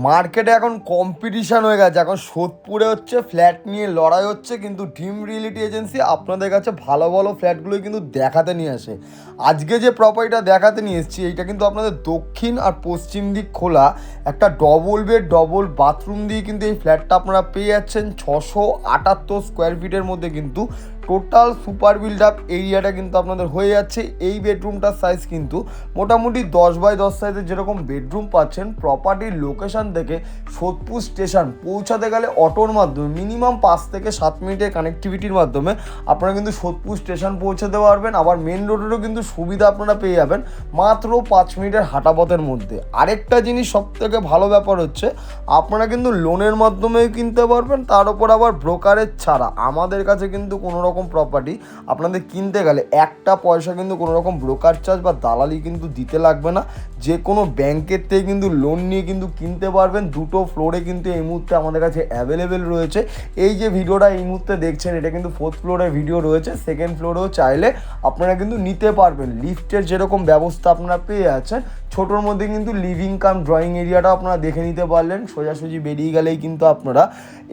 মার্কেটে এখন কম্পিটিশান হয়ে গেছে। এখন সোদপুরে হচ্ছে ফ্ল্যাট নিয়ে লড়াই হচ্ছে, কিন্তু ড্রিম রিয়েলিটি এজেন্সি আপনাদের কাছে ভালো ভালো ফ্ল্যাটগুলোই কিন্তু দেখাতে নিয়ে আসে। আজকে যে প্রপার্টিটা দেখাতে নিয়ে এসেছি এইটা কিন্তু আপনাদের দক্ষিণ আর পশ্চিম দিক খোলা একটা ডবল বেড ডবল বাথরুম দিয়ে কিন্তু এই ফ্ল্যাটটা আপনারা পেয়ে যাচ্ছেন 678 স্কোয়ার ফিটের মধ্যে। কিন্তু টোটাল সুপার বিল্ড আপ এরিয়াটা কিন্তু আপনাদের হয়ে যাচ্ছে। এই বেডরুমটার সাইজ কিন্তু মোটামুটি 10x10 সাইজের যেরকম বেডরুম পাচ্ছেন। প্রপার্টির লোকেশন থেকে সোদপুর স্টেশন পৌঁছাতে গেলে অটোর মাধ্যমে মিনিমাম 5 থেকে 7 মিনিটের কানেক্টিভিটির মাধ্যমে আপনারা কিন্তু সোদপুর স্টেশন পৌঁছাতে পারবেন। আবার মেন রোডেরও কিন্তু সুবিধা আপনারা পেয়ে যাবেন মাত্র 5 মিনিটের হাঁটা পথের মধ্যে। আরেকটা জিনিস সবথেকে ভালো ব্যাপার হচ্ছে আপনারা কিন্তু লোনের মাধ্যমেও কিনতে পারবেন, তার উপর আবার ব্রোকারেজ ছাড়া। আমাদের কাছে কিন্তু কোনো রকম প্রপার্টি আপনাদের কিনতে গেলে একটা পয়সা কিন্তু কোনো রকম ব্রোকার চার্জ বা দালালি কিন্তু দিতে লাগবে না। যে কোনো ব্যাংকের থেকে কিন্তু লোন নিয়ে কিন্তু কিনতে পারবেন। দুটো ফ্লোরে কিন্তু এই মুহূর্তে আমাদের কাছে অ্যাভেলেবেল রয়েছে। এই যে ভিডিওটা এই মুহূর্তে দেখছেন এটা কিন্তু 4th ফ্লোরের ভিডিও রয়েছে। 2nd ফ্লোরেও চাইলে আপনারা কিন্তু নিতে পারবেন। লিফটের যেরকম ব্যবস্থা আপনারা পেয়ে আছেন, ছোটোর মধ্যে কিন্তু লিভিং কাম ড্রয়িং এরিয়াটা আপনারা দেখে নিতে পারলেন। সোজাসুজি বেরিয়ে গেলেই কিন্তু আপনারা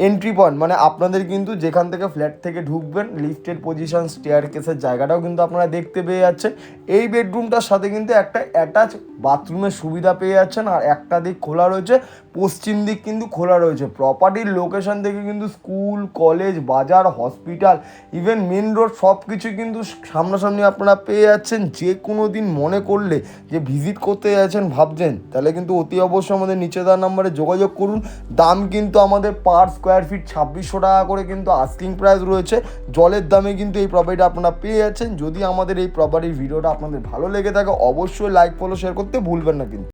এন্ট্রি পয়েন্ট, মানে আপনাদের কিন্তু যেখান থেকে ফ্ল্যাট থেকে ঢুকবেন লিফটের পজিশন স্টেয়ার কেসের জায়গাটাও কিন্তু আপনারা দেখতে পেয়ে যাচ্ছেন। এই বেডরুমটার সাথে কিন্তু একটা অ্যাটাচ বাথরুমের সুবিধা পেয়ে যাচ্ছেন। আর একটা দিক খোলা রয়েছে, পশ্চিম দিক কিন্তু খোলা রয়েছে। প্রপার্টির লোকেশন থেকে কিন্তু স্কুল, কলেজ, বাজার, হসপিটাল, ইভেন মেন রোড সব কিছু কিন্তু সামনাসামনি আপনারা পেয়ে যাচ্ছেন। যে কোনো দিন মনে করলে যে ভিজিট করতে যাচ্ছেন ভাবছেন, তাহলে কিন্তু অতি অবশ্যই আমাদের নিচে দেওয়া নাম্বারে যোগাযোগ করুন। দাম কিন্তু আমাদের পার স্কোয়ার ফিট 2600 টাকা করে কিন্তু আস্কিং প্রাইস রয়েছে। জলের দামে কিন্তু এই প্রপার্টিটা আপনারা পেয়ে যাচ্ছেন। যদি আমাদের এই প্রপার্টির ভিডিওটা আপনাদের ভালো লেগে থাকে অবশ্যই লাইক ফলো শেয়ার করতে ভুলবেন না কিন্তু।